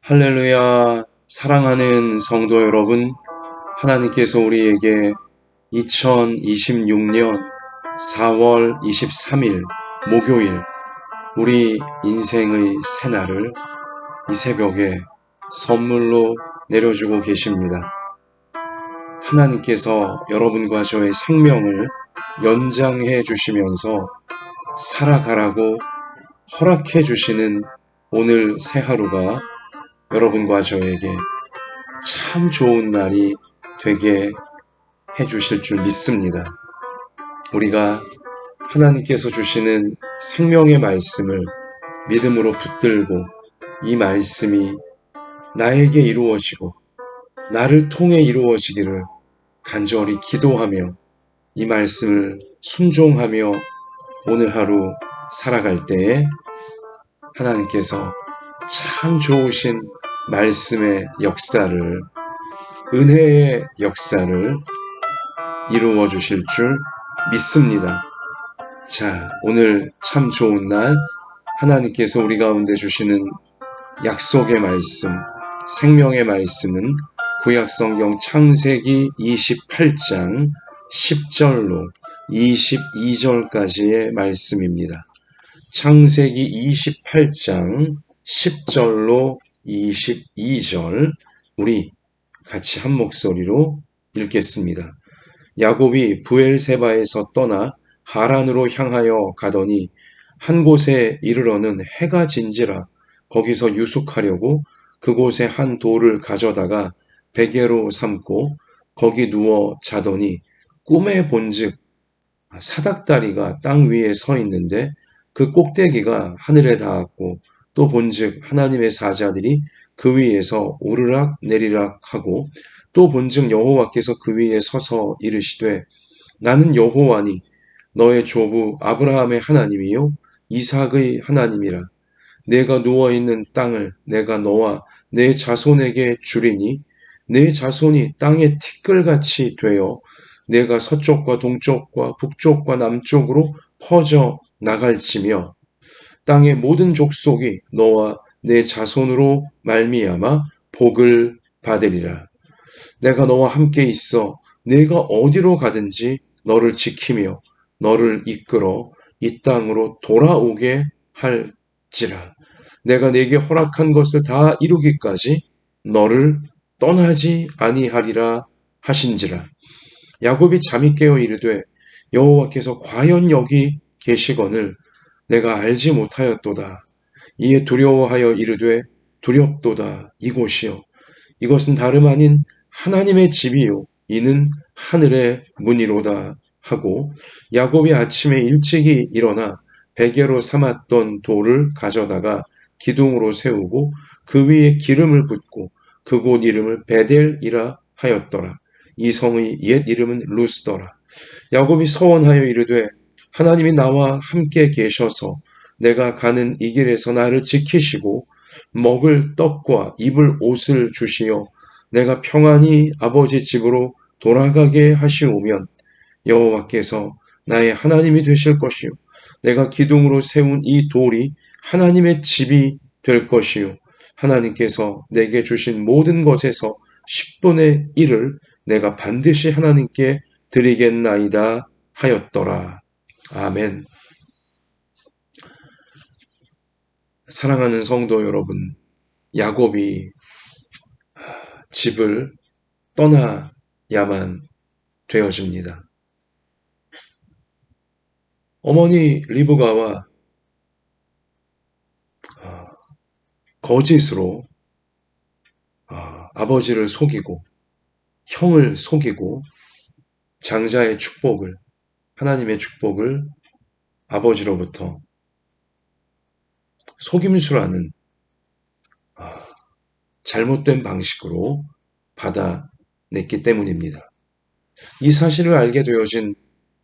할렐루야, 사랑하는 성도 여러분, 하나님께서 우리에게 2026년 4월 23일 목요일 우리 인생의 새날을 이 새벽에 선물로 내려주고 계십니다. 하나님께서 여러분과 저의 생명을 연장해 주시면서 살아가라고 허락해 주시는 오늘 새 하루가 여러분과 저에게 참 좋은 날이 되게 해주실 줄 믿습니다. 우리가 하나님께서 주시는 생명의 말씀을 믿음으로 붙들고 이 말씀이 나에게 이루어지고 나를 통해 이루어지기를 간절히 기도하며 이 말씀을 순종하며 오늘 하루 살아갈 때에 하나님께서 참 좋으신 말씀의 역사를, 은혜의 역사를 이루어 주실 줄 믿습니다. 자, 오늘 참 좋은 날 하나님께서 우리 가운데 주시는 약속의 말씀, 생명의 말씀은 구약성경 창세기 28장 10절로 22절까지의 말씀입니다. 창세기 28장 10절로 22절 우리 같이 한 목소리로 읽겠습니다. 야곱이 브엘세바에서 떠나 하란으로 향하여 가더니 한 곳에 이르러는 해가 진지라 거기서 유숙하려고 그곳에 한 돌을 가져다가 베개로 삼고 거기 누워 자더니 꿈에 본즉 사닥다리가 땅 위에 서 있는데 그 꼭대기가 하늘에 닿았고 또 본즉 하나님의 사자들이 그 위에서 오르락 내리락 하고 또 본즉 여호와께서 그 위에 서서 이르시되 나는 여호와니 너의 조부 아브라함의 하나님이요 이삭의 하나님이라. 내가 누워있는 땅을 내가 너와 내 자손에게 주리니 내 자손이 땅의 티끌같이 되어 내가 서쪽과 동쪽과 북쪽과 남쪽으로 퍼져 나갈지며 땅의 모든 족속이 너와 내 자손으로 말미암아 복을 받으리라. 내가 너와 함께 있어 내가 어디로 가든지 너를 지키며 너를 이끌어 이 땅으로 돌아오게 할지라. 내가 네게 허락한 것을 다 이루기까지 너를 떠나지 아니하리라 하신지라. 야곱이 잠이 깨어 이르되 여호와께서 과연 여기 계시거늘 내가 알지 못하였도다. 이에 두려워하여 이르되 두렵도다. 이곳이요 이것은 다름 아닌 하나님의 집이요 이는 하늘의 문이로다 하고 야곱이 아침에 일찍이 일어나 베개로 삼았던 돌을 가져다가 기둥으로 세우고 그 위에 기름을 붓고 그곳 이름을 베델이라 하였더라. 이 성의 옛 이름은 루스더라. 야곱이 서원하여 이르되 하나님이 나와 함께 계셔서 내가 가는 이 길에서 나를 지키시고 먹을 떡과 입을 옷을 주시어 내가 평안히 아버지 집으로 돌아가게 하시오면 여호와께서 나의 하나님이 되실 것이요 내가 기둥으로 세운 이 돌이 하나님의 집이 될 것이요 하나님께서 내게 주신 모든 것에서 10분의 1을 내가 반드시 하나님께 드리겠나이다 하였더라. 아멘. 사랑하는 성도 여러분, 야곱이 집을 떠나야만 되어집니다. 어머니 리브가와 거짓으로 아버지를 속이고 형을 속이고 장자의 축복을, 하나님의 축복을 아버지로부터 속임수라는 잘못된 방식으로 받아냈기 때문입니다. 이 사실을 알게 되어진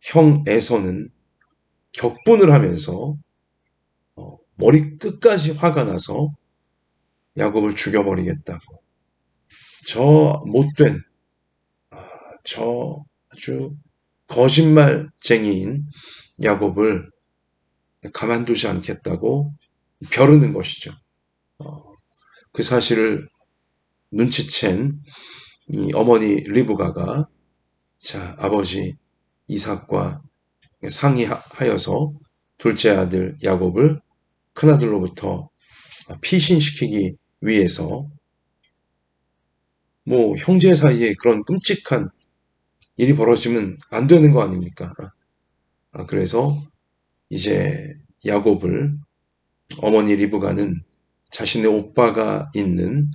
형 에서는 격분을 하면서 머리 끝까지 화가 나서 야곱을 죽여버리겠다고 저 못된 저 아주 거짓말쟁이인 야곱을 가만두지 않겠다고 벼르는 것이죠. 그 사실을 눈치챈 이 어머니 리브가가 자, 아버지 이삭과 상의하여서 둘째 아들 야곱을 큰아들로부터 피신시키기 위해서 뭐 형제 사이에 그런 끔찍한 일이 벌어지면 안 되는 거 아닙니까? 그래서 이제 야곱을 어머니 리브가는 자신의 오빠가 있는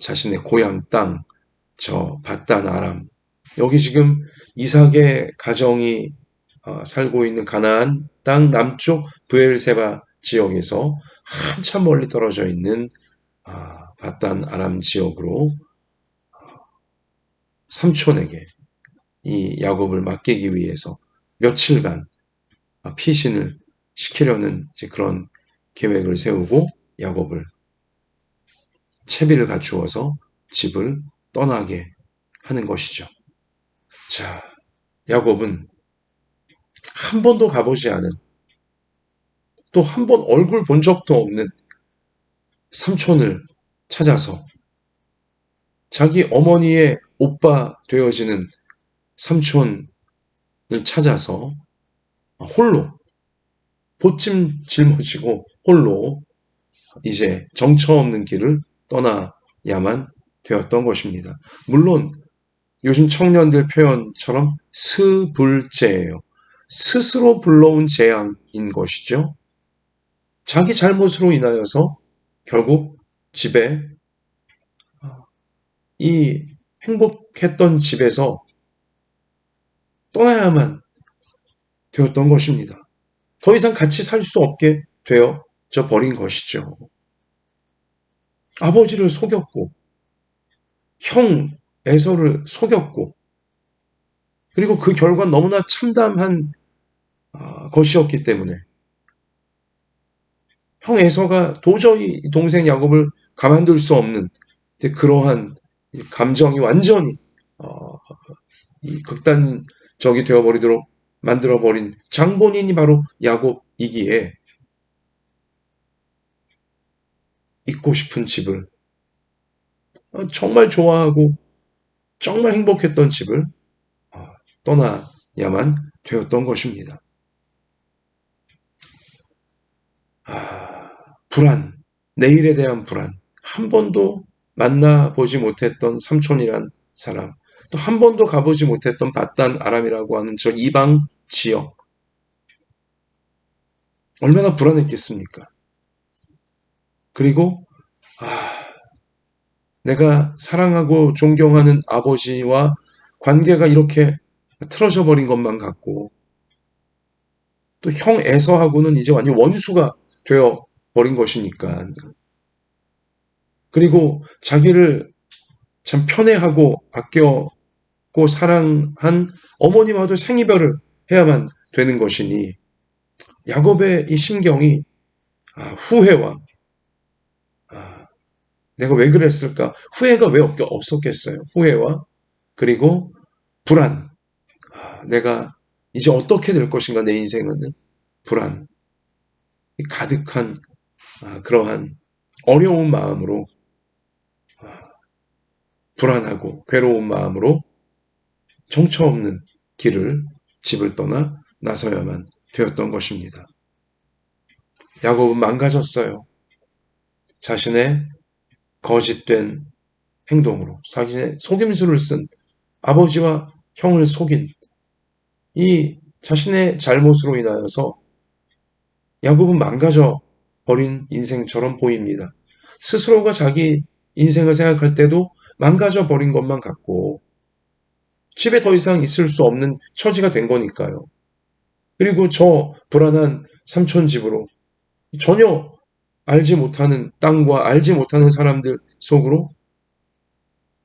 자신의 고향 땅, 저 바단 아람, 여기 지금 이삭의 가정이 살고 있는 가나안 땅 남쪽 브엘세바 지역에서 한참 멀리 떨어져 있는 바단 아람 지역으로 삼촌에게 이 야곱을 맡기기 위해서 며칠간 피신을 시키려는 그런 계획을 세우고 야곱을 채비를 갖추어서 집을 떠나게 하는 것이죠. 자, 야곱은 한 번도 가보지 않은, 또 한 번 얼굴 본 적도 없는 삼촌을 찾아서 자기 어머니의 오빠 되어지는 삼촌을 찾아서 홀로 보찜 짊어지고 홀로 이제 정처 없는 길을 떠나야만 되었던 것입니다. 물론 요즘 청년들 표현처럼 스불죄예요. 스스로 불러온 재앙인 것이죠. 자기 잘못으로 인하여서 결국 집에 이 행복했던 집에서 떠나야만 되었던 것입니다. 더 이상 같이 살 수 없게 되어져 버린 것이죠. 아버지를 속였고 형 에서를 속였고 그리고 그 결과 너무나 참담한 것이었기 때문에 형 에서가 도저히 동생 야곱을 가만둘 수 없는 그러한 감정이 완전히 이 극단적이 되어버리도록 만들어버린 장본인이 바로 야곱이기에 있고 싶은 집을 정말 좋아하고 정말 행복했던 집을 떠나야만 되었던 것입니다. 불안, 내일에 대한 불안, 한 번도 만나보지 못했던 삼촌이란 사람, 또 한 번도 가보지 못했던 바단 아람이라고 하는 저 이방 지역, 얼마나 불안했겠습니까? 그리고 내가 사랑하고 존경하는 아버지와 관계가 이렇게 틀어져 버린 것만 같고 또 형 에서하고는 이제 완전 원수가 되어 버린 것이니까 그리고 자기를 참 편애하고 아꼈고 사랑한 어머님하고도 생이별을 해야만 되는 것이니 야곱의 이 심경이 후회와 내가 왜 그랬을까? 후회가 왜 없었겠어요? 후회와 그리고 불안. 내가 이제 어떻게 될 것인가 내 인생은 불안. 가득한 그러한 어려운 마음으로 불안하고 괴로운 마음으로 정처 없는 길을 집을 떠나 나서야만 되었던 것입니다. 야곱은 망가졌어요. 자신의 거짓된 행동으로 자신의 속임수를 쓴 아버지와 형을 속인 이 자신의 잘못으로 인하여서 야곱은 망가져 버린 인생처럼 보입니다. 스스로가 자기 인생을 생각할 때도 망가져 버린 것만 같고 집에 더 이상 있을 수 없는 처지가 된 거니까요. 그리고 저 불안한 삼촌 집으로 전혀 알지 못하는 땅과 알지 못하는 사람들 속으로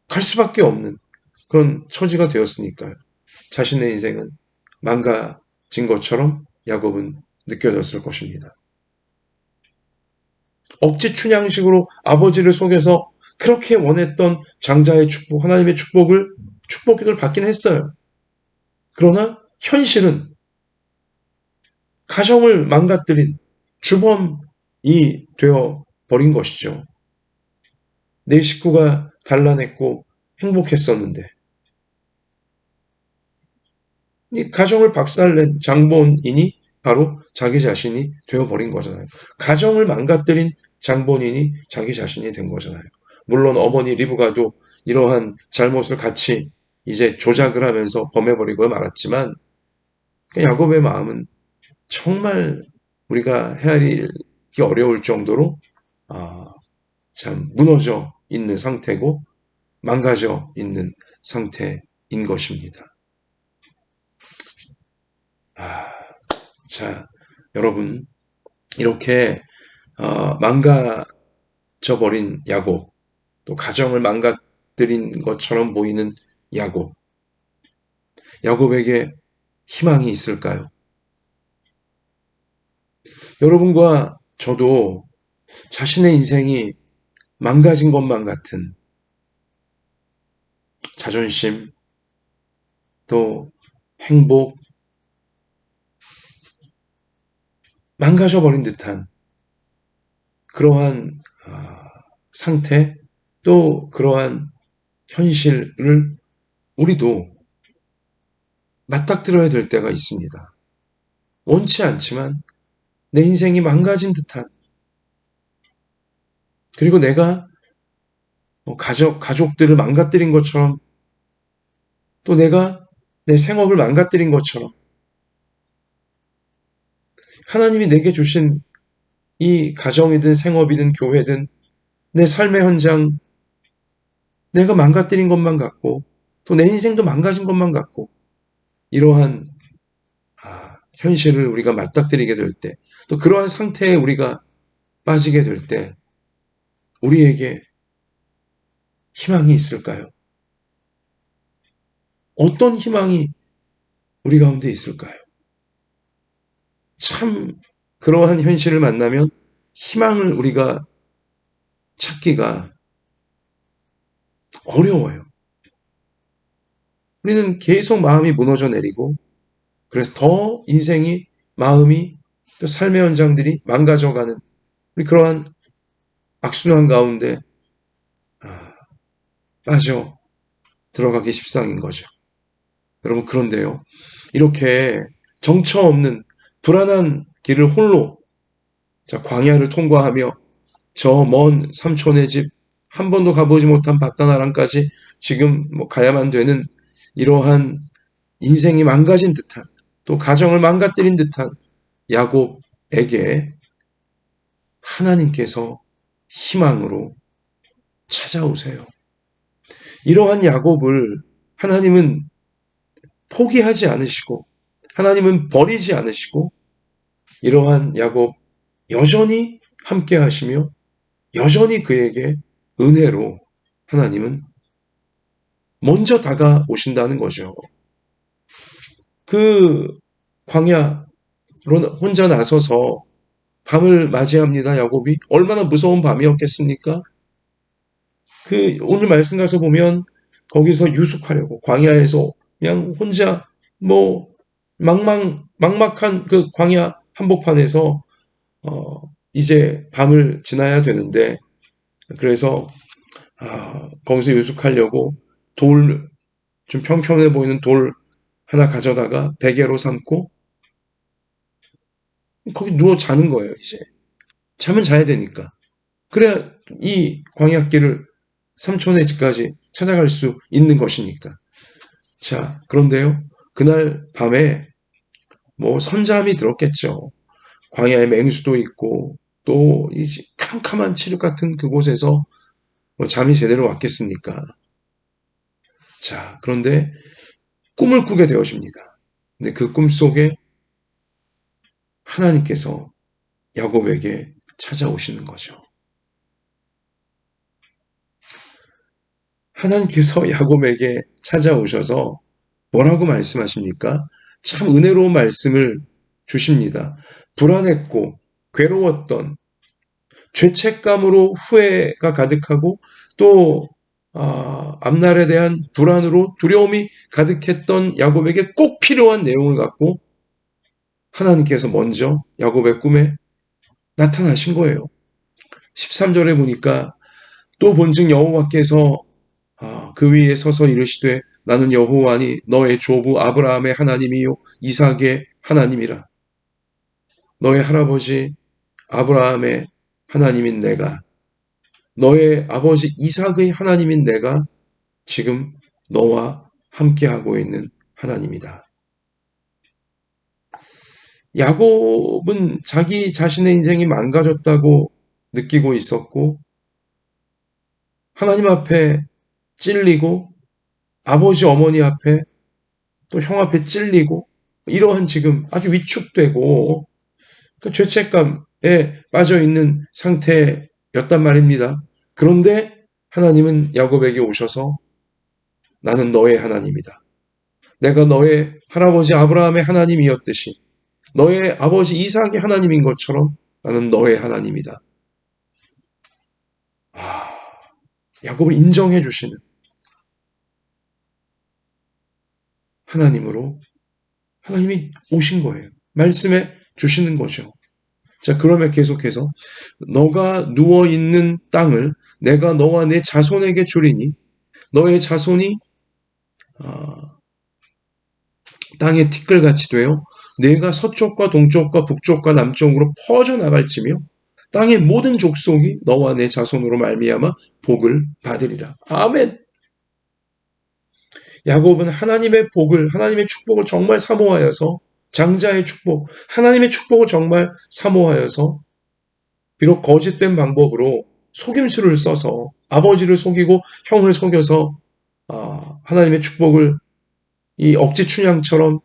갈 수밖에 없는 그런 처지가 되었으니까요. 자신의 인생은 망가진 것처럼 야곱은 느껴졌을 것입니다. 억지 춘향식으로 아버지를 속여서 그렇게 원했던 장자의 축복, 하나님의 축복을 받긴 했어요. 그러나 현실은 가정을 망가뜨린 주범이 되어 버린 것이죠. 내 식구가 단란했고 행복했었는데 이 가정을 박살낸 장본인이 바로 자기 자신이 되어버린 거잖아요. 가정을 망가뜨린 장본인이 자기 자신이 된 거잖아요. 물론 어머니 리브가도 이러한 잘못을 같이 이제 조작을 하면서 범해버리고 말았지만 야곱의 마음은 정말 우리가 헤아리기 어려울 정도로 참 무너져 있는 상태고 망가져 있는 상태인 것입니다. 자, 여러분 이렇게 망가져버린 야곱, 또 가정을 망가뜨린 것처럼 보이는 야곱, 야곱에게 희망이 있을까요? 여러분과 저도 자신의 인생이 망가진 것만 같은 자존심, 또 행복, 망가져버린 듯한 그러한 상태, 또 그러한 현실을 우리도 맞닥뜨려야 될 때가 있습니다. 원치 않지만 내 인생이 망가진 듯한, 그리고 내가 가족들을 망가뜨린 것처럼, 또 내가 내 생업을 망가뜨린 것처럼, 하나님이 내게 주신 이 가정이든 생업이든 교회든 내 삶의 현장, 내가 망가뜨린 것만 같고, 또 내 인생도 망가진 것만 같고, 이러한 현실을 우리가 맞닥뜨리게 될 때, 또 그러한 상태에 우리가 빠지게 될 때, 우리에게 희망이 있을까요? 어떤 희망이 우리 가운데 있을까요? 참 그러한 현실을 만나면 희망을 우리가 찾기가 어려워요. 우리는 계속 마음이 무너져 내리고, 그래서 더 인생이, 마음이, 또 삶의 현장들이 망가져가는 우리 그러한 악순환 가운데 빠져 들어가기 십상인 거죠. 여러분, 그런데요, 이렇게 정처 없는 불안한 길을 홀로 광야를 통과하며 저 먼 삼촌의 집, 한 번도 가보지 못한 바다나랑까지 지금 가야만 되는 이러한 인생이 망가진 듯한, 또 가정을 망가뜨린 듯한 야곱에게 하나님께서 희망으로 찾아오세요. 이러한 야곱을 하나님은 포기하지 않으시고, 하나님은 버리지 않으시고, 이러한 야곱 여전히 함께 하시며 여전히 그에게 은혜로 하나님은 먼저 다가오신다는 거죠. 그 광야로 혼자 나서서 밤을 맞이합니다. 야곱이 얼마나 무서운 밤이었겠습니까? 오늘 말씀 가서 보면 거기서 유숙하려고 광야에서 그냥 혼자 막막한 그 광야 한복판에서 이제 밤을 지나야 되는데, 그래서 거기서 유숙하려고 좀 평평해 보이는 돌 하나 가져다가 베개로 삼고 거기 누워 자는 거예요. 이제 잠은 자야 되니까. 그래야 이 광야길을 삼촌의 집까지 찾아갈 수 있는 것이니까. 자, 그런데요, 그날 밤에 선잠이 들었겠죠. 광야에 맹수도 있고 또 이 캄캄한 칠흑 같은 그곳에서 잠이 제대로 왔겠습니까? 자, 그런데 꿈을 꾸게 되어집니다. 근데 그 꿈 속에 하나님께서 야곱에게 찾아오시는 거죠. 하나님께서 야곱에게 찾아오셔서 뭐라고 말씀하십니까? 참 은혜로운 말씀을 주십니다. 불안했고 괴로웠던, 죄책감으로 후회가 가득하고 또 앞날에 대한 불안으로 두려움이 가득했던 야곱에게 꼭 필요한 내용을 갖고 하나님께서 먼저 야곱의 꿈에 나타나신 거예요. 13절에 보니까 또 본즉 여호와께서 그 위에 서서 이르시되 나는 여호와니 너의 조부 아브라함의 하나님이요 이삭의 하나님이라. 너의 할아버지 아브라함의 하나님인 내가, 너의 아버지 이삭의 하나님인 내가 지금 너와 함께하고 있는 하나님이다. 야곱은 자기 자신의 인생이 망가졌다고 느끼고 있었고, 하나님 앞에 찔리고, 아버지 어머니 앞에 또 형 앞에 찔리고, 이러한 지금 아주 위축되고 그 죄책감에 빠져 있는 상태였단 말입니다. 그런데 하나님은 야곱에게 오셔서 나는 너의 하나님이다. 내가 너의 할아버지 아브라함의 하나님이었듯이 너의 아버지 이삭의 하나님인 것처럼 나는 너의 하나님이다. 야곱을 인정해 주시는 하나님으로 하나님이 오신 거예요. 말씀해 주시는 거죠. 자, 그러면 계속해서 너가 누워있는 땅을 내가 너와 내 자손에게 주리니 너의 자손이 땅의 티끌같이 되어 내가 서쪽과 동쪽과 북쪽과 남쪽으로 퍼져나갈지며 땅의 모든 족속이 너와 내 자손으로 말미암아 복을 받으리라. 아멘. 야곱은 하나님의 복을, 하나님의 축복을 정말 사모하여서 장자의 축복, 하나님의 축복을 정말 사모하여서 비록 거짓된 방법으로 속임수를 써서 아버지를 속이고 형을 속여서 하나님의 축복을 이 억지 춘향처럼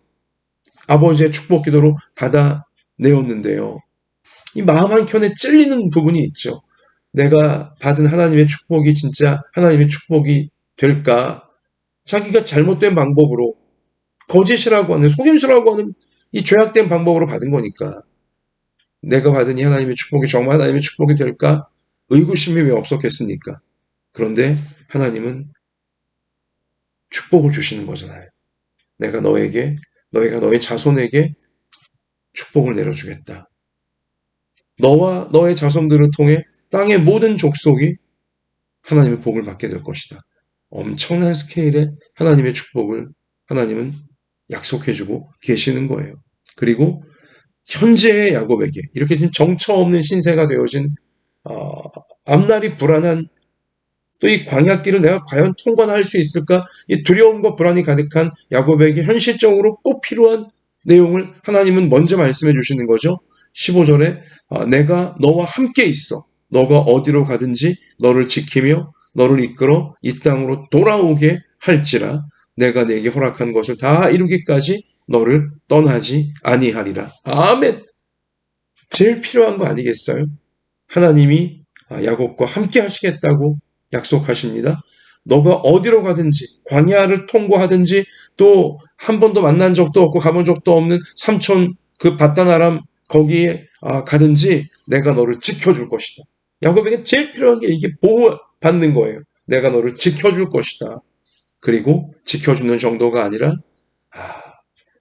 아버지의 축복 기도로 받아내었는데요. 이 마음 한켠에 찔리는 부분이 있죠. 내가 받은 하나님의 축복이 진짜 하나님의 축복이 될까? 자기가 잘못된 방법으로 거짓이라고 하는 속임수라고 하는 이 죄악된 방법으로 받은 거니까 내가 받은 이 하나님의 축복이 정말 하나님의 축복이 될까? 의구심이 왜 없었겠습니까? 그런데 하나님은 축복을 주시는 거잖아요. 내가 너에게, 너희가 너의 자손에게 축복을 내려주겠다. 너와 너의 자손들을 통해 땅의 모든 족속이 하나님의 복을 받게 될 것이다. 엄청난 스케일의 하나님의 축복을 하나님은 약속해주고 계시는 거예요. 그리고 현재의 야곱에게 이렇게 지금 정처 없는 신세가 되어진 앞날이 불안한 또 이 광야길을 내가 과연 통과할 수 있을까? 이 두려움과 불안이 가득한 야곱에게 현실적으로 꼭 필요한 내용을 하나님은 먼저 말씀해 주시는 거죠. 15절에 내가 너와 함께 있어. 너가 어디로 가든지 너를 지키며 너를 이끌어 이 땅으로 돌아오게 할지라 내가 네게 허락한 것을 다 이루기까지 너를 떠나지 아니하리라. 아멘. 제일 필요한 거 아니겠어요? 하나님이 야곱과 함께 하시겠다고 약속하십니다. 너가 어디로 가든지 광야를 통과하든지 또 한 번도 만난 적도 없고 가본 적도 없는 삼촌 그 바다나람 거기에 가든지 내가 너를 지켜줄 것이다. 야곱에게 제일 필요한 게 이게 보호받는 거예요. 내가 너를 지켜줄 것이다. 그리고 지켜주는 정도가 아니라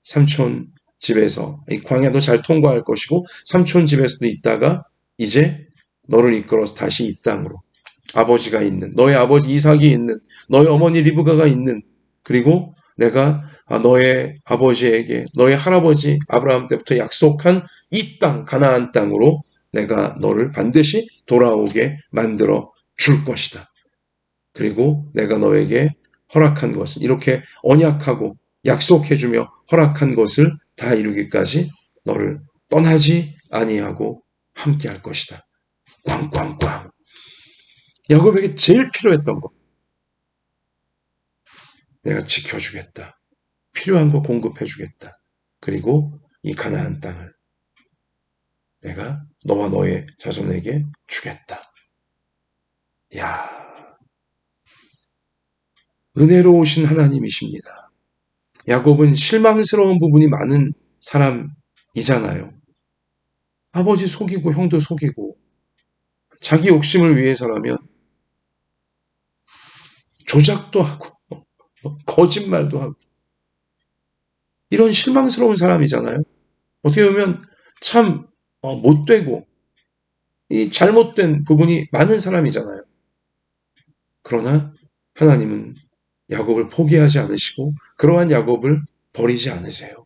삼촌 집에서 이 광야도 잘 통과할 것이고 삼촌 집에서도 있다가 이제 너를 이끌어서 다시 이 땅으로 아버지가 있는 너의 아버지 이삭이 있는 너의 어머니 리브가가 있는 그리고 내가 너의 아버지에게 너의 할아버지 아브라함 때부터 약속한 이 땅 가나안 땅으로 내가 너를 반드시 돌아오게 만들어 줄 것이다. 그리고 내가 너에게 허락한 것을 이렇게 언약하고 약속해주며 허락한 것을 다 이루기까지 너를 떠나지 아니하고 함께할 것이다. 꽝꽝꽝. 야곱에게 제일 필요했던 것. 내가 지켜주겠다. 필요한 거 공급해주겠다. 그리고 이 가나안 땅을 내가 너와 너의 자손에게 주겠다. 야, 은혜로우신 하나님이십니다. 야곱은 실망스러운 부분이 많은 사람이잖아요. 아버지 속이고 형도 속이고 자기 욕심을 위해서라면 조작도 하고 거짓말도 하고 이런 실망스러운 사람이잖아요. 어떻게 보면 참 못되고 이 잘못된 부분이 많은 사람이잖아요. 그러나 하나님은 야곱을 포기하지 않으시고 그러한 야곱을 버리지 않으세요.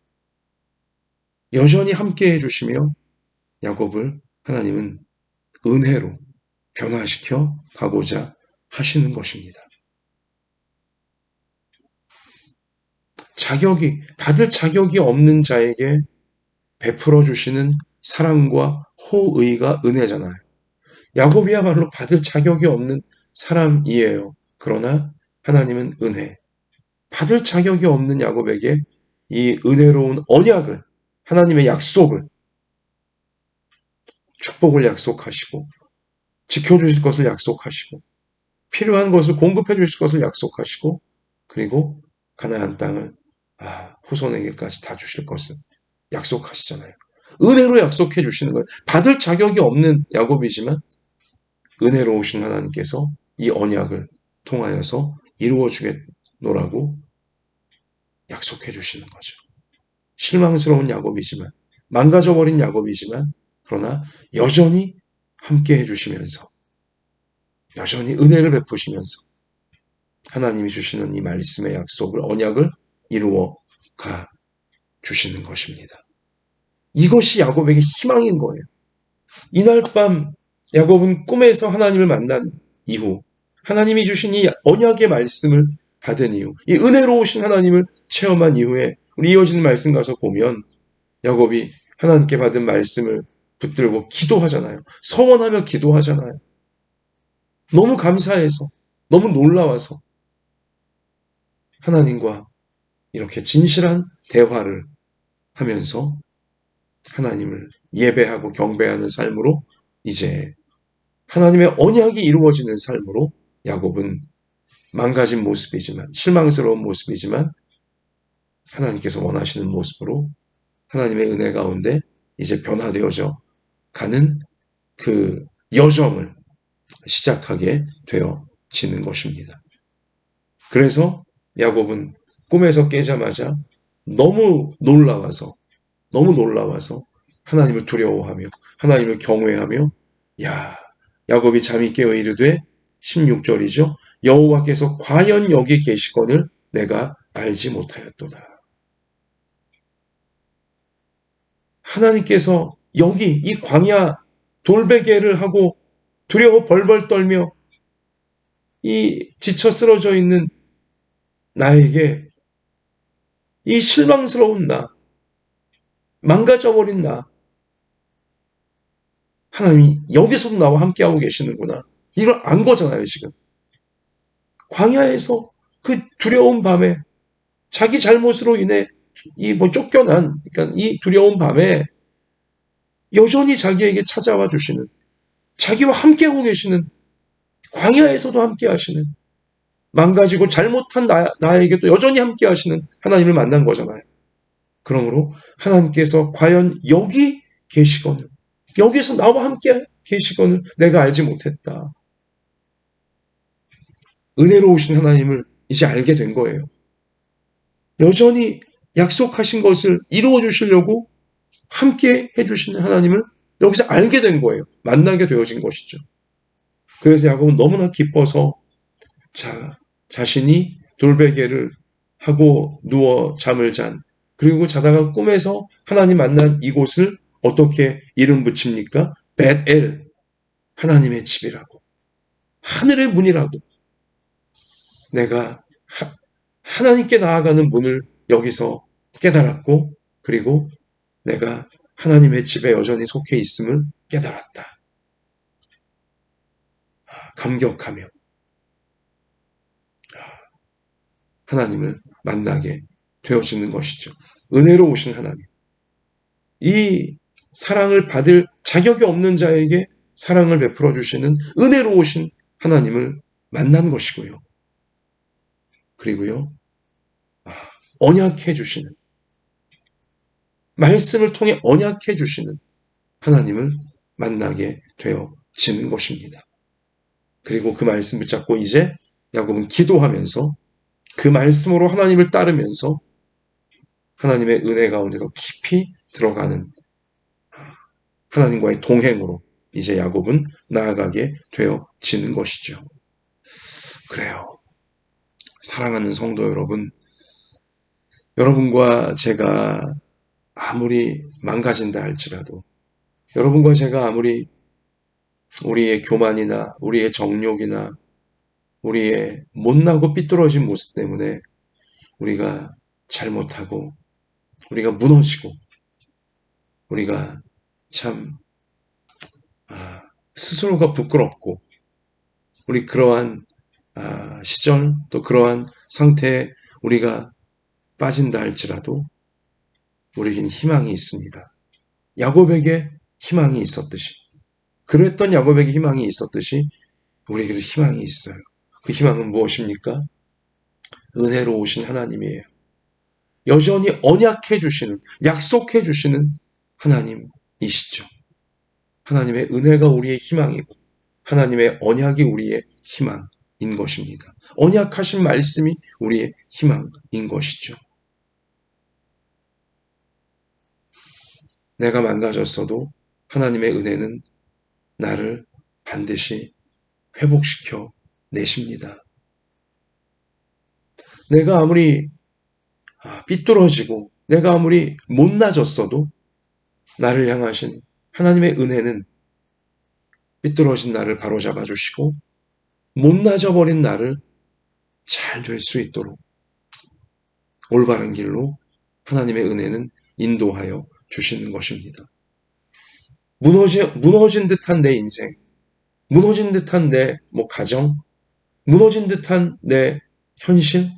여전히 함께 해주시며 야곱을 하나님은 은혜로 변화시켜 가고자 하시는 것입니다. 받을 자격이 없는 자에게 베풀어 주시는 사랑과 호의가 은혜잖아요. 야곱이야말로 받을 자격이 없는 사람이에요. 그러나 하나님은 은혜. 받을 자격이 없는 야곱에게 이 은혜로운 언약을, 하나님의 약속을, 축복을 약속하시고, 지켜주실 것을 약속하시고, 필요한 것을 공급해 주실 것을 약속하시고, 그리고 가나안 땅을 후손에게까지 다 주실 것을 약속하시잖아요. 은혜로 약속해 주시는 거예요. 받을 자격이 없는 야곱이지만 은혜로우신 하나님께서 이 언약을 통하여서 이루어 주겠노라고 약속해 주시는 거죠. 실망스러운 야곱이지만, 망가져버린 야곱이지만, 그러나 여전히 함께 해주시면서, 여전히 은혜를 베푸시면서 하나님이 주시는 이 말씀의 약속을, 언약을 이루어 가 주시는 것입니다. 이것이 야곱에게 희망인 거예요. 이날 밤 야곱은 꿈에서 하나님을 만난 이후, 하나님이 주신 이 언약의 말씀을 받은 이후, 이 은혜로우신 하나님을 체험한 이후에 우리 이어지는 말씀 가서 보면 야곱이 하나님께 받은 말씀을 붙들고 기도하잖아요. 서원하며 기도하잖아요. 너무 감사해서, 너무 놀라워서 하나님과 이렇게 진실한 대화를 하면서 하나님을 예배하고 경배하는 삶으로 이제 하나님의 언약이 이루어지는 삶으로 야곱은 망가진 모습이지만, 실망스러운 모습이지만 하나님께서 원하시는 모습으로 하나님의 은혜 가운데 이제 변화되어져 가는 그 여정을 시작하게 되어지는 것입니다. 그래서 야곱은 꿈에서 깨자마자 너무 놀라워서 하나님을 두려워하며 하나님을 경외하며 야곱이 잠이 깨어 이르되 16절이죠. 여호와께서 과연 여기 계시거늘 내가 알지 못하였도다. 하나님께서 여기 이 광야 돌베개를 하고 두려워 벌벌 떨며 이 지쳐 쓰러져 있는 나에게 이 실망스러운 나, 망가져버린 나, 하나님이 여기서도 나와 함께하고 계시는구나. 이걸 안 거잖아요, 지금. 광야에서 그 두려운 밤에 자기 잘못으로 인해 쫓겨난, 그러니까 이 두려운 밤에 여전히 자기에게 찾아와 주시는, 자기와 함께하고 계시는, 광야에서도 함께 하시는, 망가지고 잘못한 나에게도 여전히 함께 하시는 하나님을 만난 거잖아요. 그러므로 하나님께서 과연 여기 계시거늘, 여기서 나와 함께 계시거늘 내가 알지 못했다. 은혜로우신 하나님을 이제 알게 된 거예요. 여전히 약속하신 것을 이루어 주시려고 함께 해주시는 하나님을 여기서 알게 된 거예요. 만나게 되어진 것이죠. 그래서 야곱은 너무나 기뻐서 자신이 돌베개를 하고 누워 잠을 잔, 그리고 자다가 꿈에서 하나님 만난 이곳을 어떻게 이름 붙입니까? 벳엘, 하나님의 집이라고, 하늘의 문이라고. 내가 하나님께 나아가는 문을 여기서 깨달았고, 그리고 내가 하나님의 집에 여전히 속해 있음을 깨달았다. 감격하며 하나님을 만나게 되어지는 것이죠. 은혜로우신 하나님. 이 사랑을 받을 자격이 없는 자에게 사랑을 베풀어 주시는 은혜로우신 하나님을 만난 것이고요. 그리고요, 언약해 주시는, 말씀을 통해 언약해 주시는 하나님을 만나게 되어지는 것입니다. 그리고 그 말씀 붙잡고 이제 야곱은 기도하면서 그 말씀으로 하나님을 따르면서 하나님의 은혜 가운데 더 깊이 들어가는 하나님과의 동행으로 이제 야곱은 나아가게 되어지는 것이죠. 그래요. 사랑하는 성도 여러분, 여러분과 제가 아무리 망가진다 할지라도, 여러분과 제가 아무리 우리의 교만이나 우리의 정욕이나 우리의 못나고 삐뚤어진 모습 때문에 우리가 잘못하고 우리가 무너지고 우리가 참 스스로가 부끄럽고 우리 그러한 시절 또 그러한 상태에 우리가 빠진다 할지라도 우리에겐 희망이 있습니다. 야곱에게 희망이 있었듯이 그랬던 야곱에게 희망이 있었듯이 우리에게도 희망이 있어요. 그 희망은 무엇입니까? 은혜로 오신 하나님이에요. 여전히 언약해 주시는, 약속해 주시는 하나님이시죠. 하나님의 은혜가 우리의 희망이고 하나님의 언약이 우리의 희망인 것입니다. 언약하신 말씀이 우리의 희망인 것이죠. 내가 망가졌어도 하나님의 은혜는 나를 반드시 회복시켜 내십니다. 내가 아무리 삐뚤어지고 내가 아무리 못나졌어도 나를 향하신 하나님의 은혜는 삐뚤어진 나를 바로잡아 주시고 못나져 버린 나를 잘 될 수 있도록 올바른 길로 하나님의 은혜는 인도하여 주시는 것입니다. 무너진 듯한 내 인생, 무너진 듯한 내 가정, 무너진 듯한 내 현실,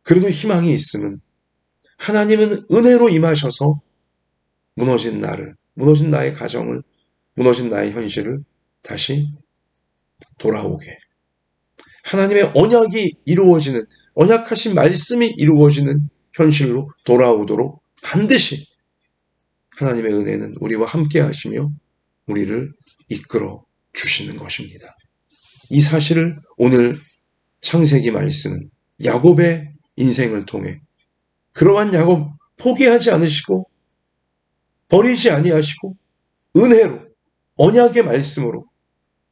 그래도 희망이 있으면 하나님은 은혜로 임하셔서 무너진 나를, 무너진 나의 가정을, 무너진 나의 현실을 다시 돌아오게. 하나님의 언약이 이루어지는, 언약하신 말씀이 이루어지는 현실로 돌아오도록 반드시 하나님의 은혜는 우리와 함께 하시며 우리를 이끌어 주시는 것입니다. 이 사실을 오늘 창세기 말씀은 야곱의 인생을 통해 그러한 야곱 포기하지 않으시고 버리지 아니하시고 은혜로 언약의 말씀으로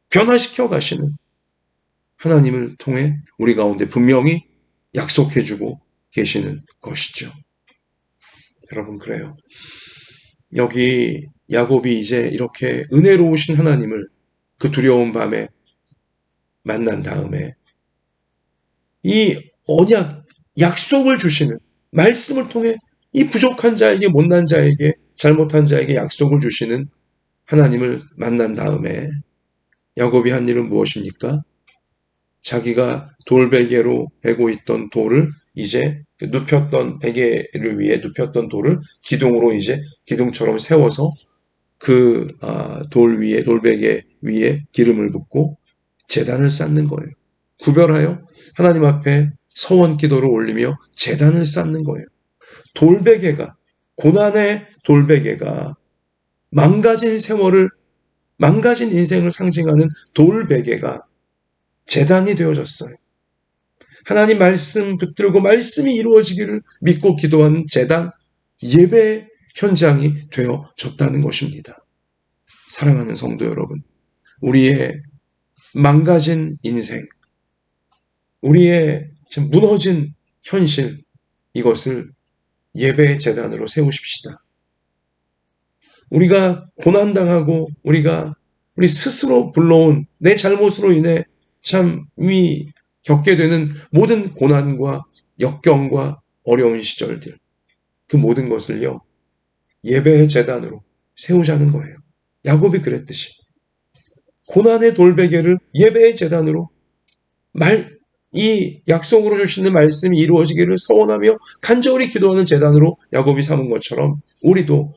변화시켜 가시는 하나님을 통해 우리 가운데 분명히 약속해주고 계시는 것이죠. 여러분 그래요. 여기 야곱이 이제 이렇게 은혜로우신 하나님을 그 두려운 밤에 만난 다음에 이 언약, 약속을 주시는 말씀을 통해 이 부족한 자에게, 못난 자에게, 잘못한 자에게 약속을 주시는 하나님을 만난 다음에 야곱이 한 일은 무엇입니까? 자기가 돌베개로 베고 있던 돌을 이제 눕혔던 베개를 위해 눕혔던 돌을 기둥으로 이제 기둥처럼 세워서 그 돌 위에 돌베개 위에 기름을 붓고 제단을 쌓는 거예요. 구별하여 하나님 앞에 서원 기도를 올리며 제단을 쌓는 거예요. 돌베개가 고난의 돌베개가 망가진 세월을 망가진 인생을 상징하는 돌베개가 제단이 되어졌어요. 하나님 말씀 붙들고 말씀이 이루어지기를 믿고 기도하는 제단, 예배 현장이 되어졌다는 것입니다. 사랑하는 성도 여러분, 우리의 망가진 인생, 우리의 무너진 현실, 이것을 예배의 제단으로 세우십시다. 우리가 고난당하고 우리 스스로 불러온 내 잘못으로 인해 참 겪게 되는 모든 고난과 역경과 어려운 시절들, 그 모든 것을요, 예배의 제단으로 세우자는 거예요. 야곱이 그랬듯이. 고난의 돌베개를 예배의 제단으로 이 약속으로 주시는 말씀이 이루어지기를 소원하며 간절히 기도하는 제단으로 야곱이 삼은 것처럼 우리도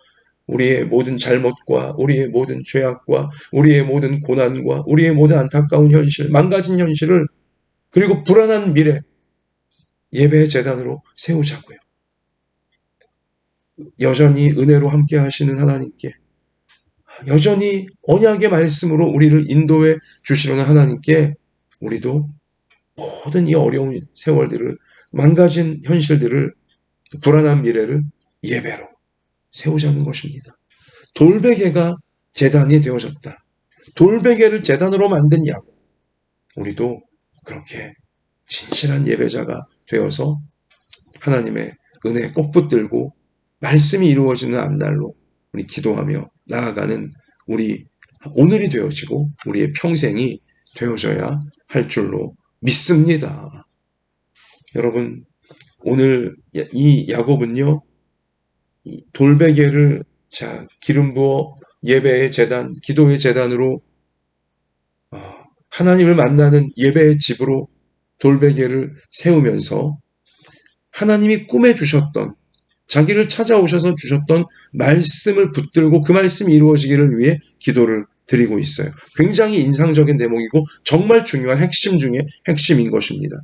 우리의 모든 잘못과 우리의 모든 죄악과 우리의 모든 고난과 우리의 모든 안타까운 현실, 망가진 현실을 그리고 불안한 미래 예배의 제단으로 세우자고요. 여전히 은혜로 함께 하시는 하나님께, 여전히 언약의 말씀으로 우리를 인도해 주시려는 하나님께 우리도 모든 이 어려운 세월들을, 망가진 현실들을, 불안한 미래를 예배로 세우자는 것입니다. 돌베개가 제단이 되어졌다. 돌베개를 제단으로 만든 야곱. 우리도 그렇게 진실한 예배자가 되어서 하나님의 은혜에 꼭 붙들고 말씀이 이루어지는 앞날로 우리 기도하며 나아가는 우리 오늘이 되어지고 우리의 평생이 되어져야 할 줄로 믿습니다. 여러분, 오늘 이 야곱은요, 이 돌베개를 기름 부어 예배의 제단, 기도의 제단으로 하나님을 만나는 예배의 집으로 돌베개를 세우면서 하나님이 꿈에 주셨던, 자기를 찾아오셔서 주셨던 말씀을 붙들고 그 말씀이 이루어지기를 위해 기도를 드리고 있어요. 굉장히 인상적인 대목이고 정말 중요한 핵심 중에 핵심인 것입니다.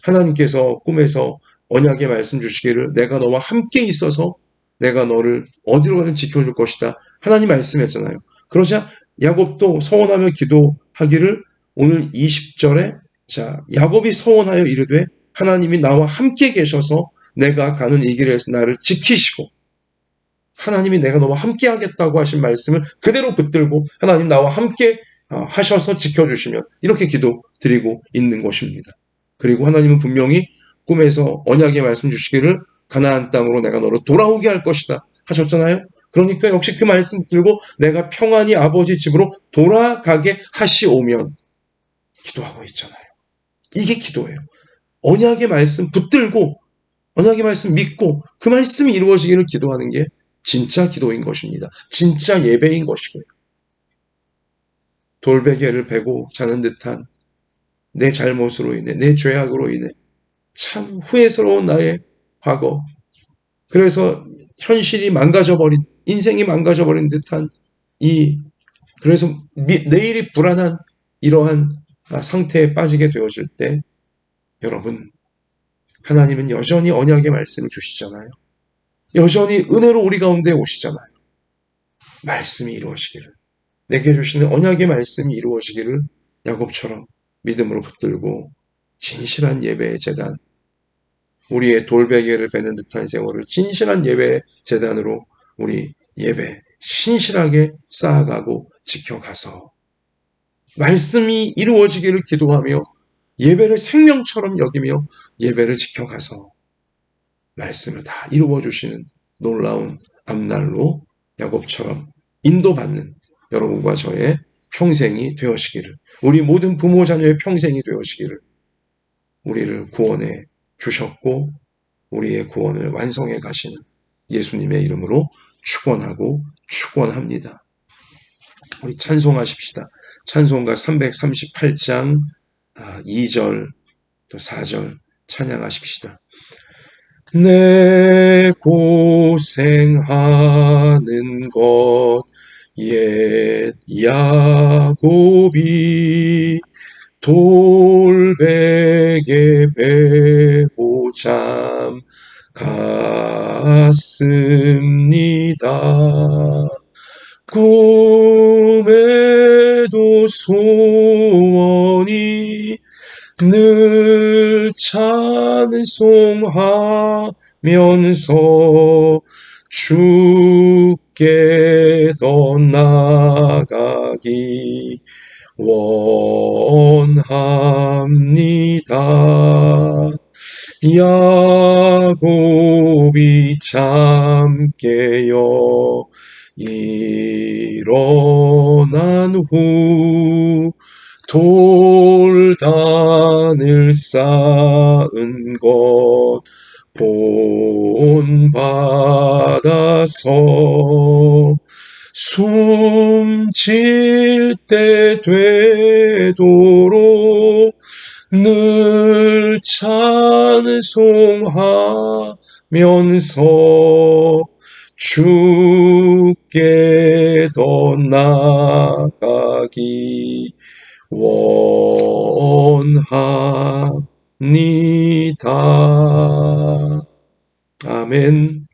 하나님께서 꿈에서 언약의 말씀 주시기를 내가 너와 함께 있어서 내가 너를 어디로 가든 지켜줄 것이다. 하나님 말씀했잖아요. 그러자 야곱도 서원하며 기도하기를 오늘 20절에 야곱이 서원하여 이르되 하나님이 나와 함께 계셔서 내가 가는 이 길에서 나를 지키시고 하나님이 내가 너와 함께 하겠다고 하신 말씀을 그대로 붙들고 하나님 나와 함께 하셔서 지켜주시면 이렇게 기도 드리고 있는 것입니다. 그리고 하나님은 분명히 꿈에서 언약의 말씀 주시기를 가나안 땅으로 내가 너를 돌아오게 할 것이다 하셨잖아요. 그러니까 역시 그 말씀 들고 내가 평안히 아버지 집으로 돌아가게 하시오면 기도하고 있잖아요. 이게 기도예요. 언약의 말씀 붙들고 언약의 말씀 믿고 그 말씀이 이루어지기를 기도하는 게 진짜 기도인 것입니다. 진짜 예배인 것이고요. 돌베개를 베고 자는 듯한 내 잘못으로 인해 내 죄악으로 인해 참 후회스러운 나의 과거, 그래서 현실이 망가져버린, 인생이 망가져버린 듯한 그래서 내일이 불안한 이러한 상태에 빠지게 되어질 때 여러분, 하나님은 여전히 언약의 말씀을 주시잖아요. 여전히 은혜로 우리 가운데 오시잖아요. 말씀이 이루어지기를, 내게 주시는 언약의 말씀이 이루어지기를 야곱처럼 믿음으로 붙들고 진실한 예배의 제단, 우리의 돌베개를 베는 듯한 세월을 진실한 예배의 제단으로 우리 예배 신실하게 쌓아가고 지켜가서 말씀이 이루어지기를 기도하며 예배를 생명처럼 여기며 예배를 지켜가서 말씀을 다 이루어 주시는 놀라운 앞날로 야곱처럼 인도받는 여러분과 저의 평생이 되어지기를, 우리 모든 부모 자녀의 평생이 되어지기를, 우리를 구원해 주셨고 우리의 구원을 완성해 가시는 예수님의 이름으로 축원하고 축원합니다. 우리 찬송하십시다. 찬송가 338장 2절 또 4절 찬양하십시다. 내 고생하는 것 옛 야곱이 돌베개 베고 잠 갔습니다. 꿈에도 소원이 늘 찬송하면서 주께 더 나아가기 원합니다. 야곱이 잠 깨어 일어난 후 돌단을 쌓은 것 본받아서 숨질 때 되도록 늘 찬송하면서 주께 더 나아가기 원합니다. 아멘.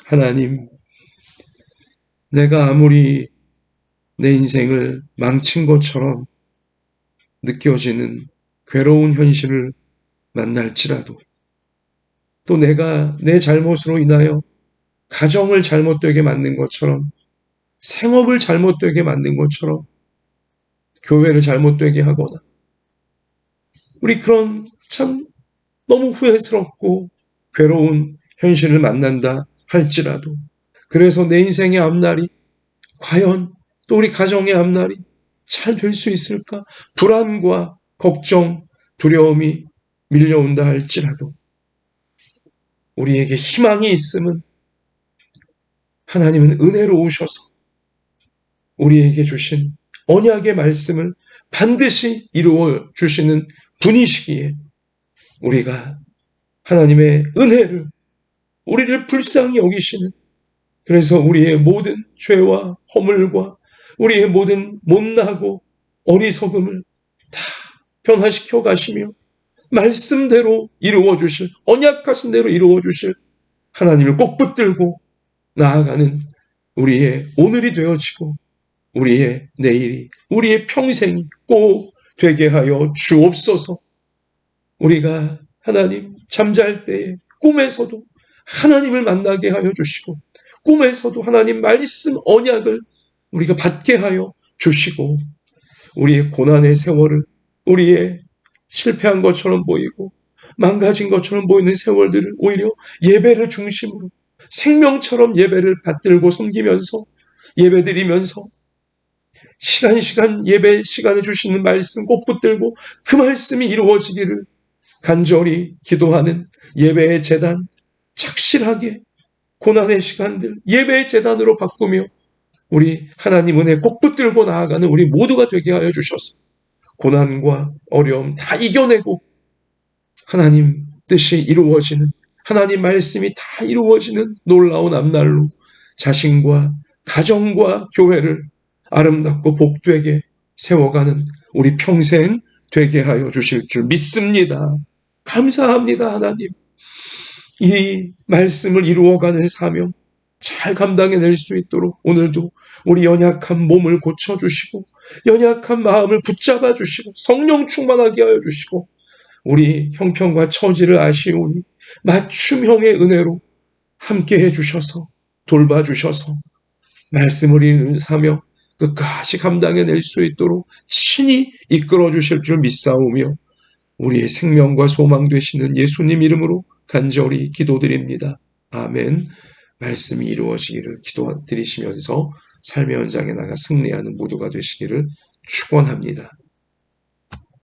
하나님, 내가 아무리 내 인생을 망친 것처럼 느껴지는 괴로운 현실을 만날지라도, 또 내가 내 잘못으로 인하여 가정을 잘못되게 만든 것처럼, 생업을 잘못되게 만든 것처럼, 교회를 잘못되게 하거나 우리 그런 참 너무 후회스럽고 괴로운 현실을 만난다 할지라도, 그래서 내 인생의 앞날이 과연, 또 우리 가정의 앞날이 잘 될 수 있을까? 불안과 걱정, 두려움이 밀려온다 할지라도 우리에게 희망이 있음은 하나님은 은혜로 오셔서 우리에게 주신 언약의 말씀을 반드시 이루어 주시는 분이시기에 우리가 하나님의 은혜를, 우리를 불쌍히 여기시는, 그래서 우리의 모든 죄와 허물과 우리의 모든 못나고 어리석음을 다 변화시켜 가시며 말씀대로 이루어 주실, 언약하신 대로 이루어 주실 하나님을 꼭 붙들고 나아가는 우리의 오늘이 되어지고 우리의 내일이, 우리의 평생이 꼭 되게 하여 주옵소서. 우리가 하나님 잠잘 때에 꿈에서도 하나님을 만나게 하여 주시고, 꿈에서도 하나님 말씀 언약을 우리가 받게 하여 주시고, 우리의 고난의 세월을, 우리의 실패한 것처럼 보이고 망가진 것처럼 보이는 세월들을 오히려 예배를 중심으로 생명처럼 예배를 받들고 섬기면서, 예배드리면서 시간 예배 시간에 주시는 말씀 꼭 붙들고 그 말씀이 이루어지기를 간절히 기도하는 예배의 제단, 착실하게 고난의 시간들 예배의 제단으로 바꾸며 우리 하나님 은혜 꼭 붙들고 나아가는 우리 모두가 되게 하여 주셔서 고난과 어려움 다 이겨내고 하나님 뜻이 이루어지는, 하나님 말씀이 다 이루어지는 놀라운 앞날로 자신과 가정과 교회를 아름답고 복되게 세워가는 우리 평생 되게 하여 주실 줄 믿습니다. 감사합니다. 하나님, 이 말씀을 이루어가는 사명 잘 감당해낼 수 있도록 오늘도 우리 연약한 몸을 고쳐주시고 연약한 마음을 붙잡아 주시고 성령 충만하게 하여 주시고 우리 형편과 처지를 아시오니 맞춤형의 은혜로 함께해 주셔서 돌봐주셔서 말씀을 이루는 사명 끝까지 감당해낼 수 있도록 친히 이끌어 주실 줄 믿사오며 우리의 생명과 소망 되시는 예수님 이름으로 간절히 기도드립니다. 아멘. 말씀이 이루어지기를 기도드리시면서 삶의 현장에 나가 승리하는 모두가 되시기를 축원합니다.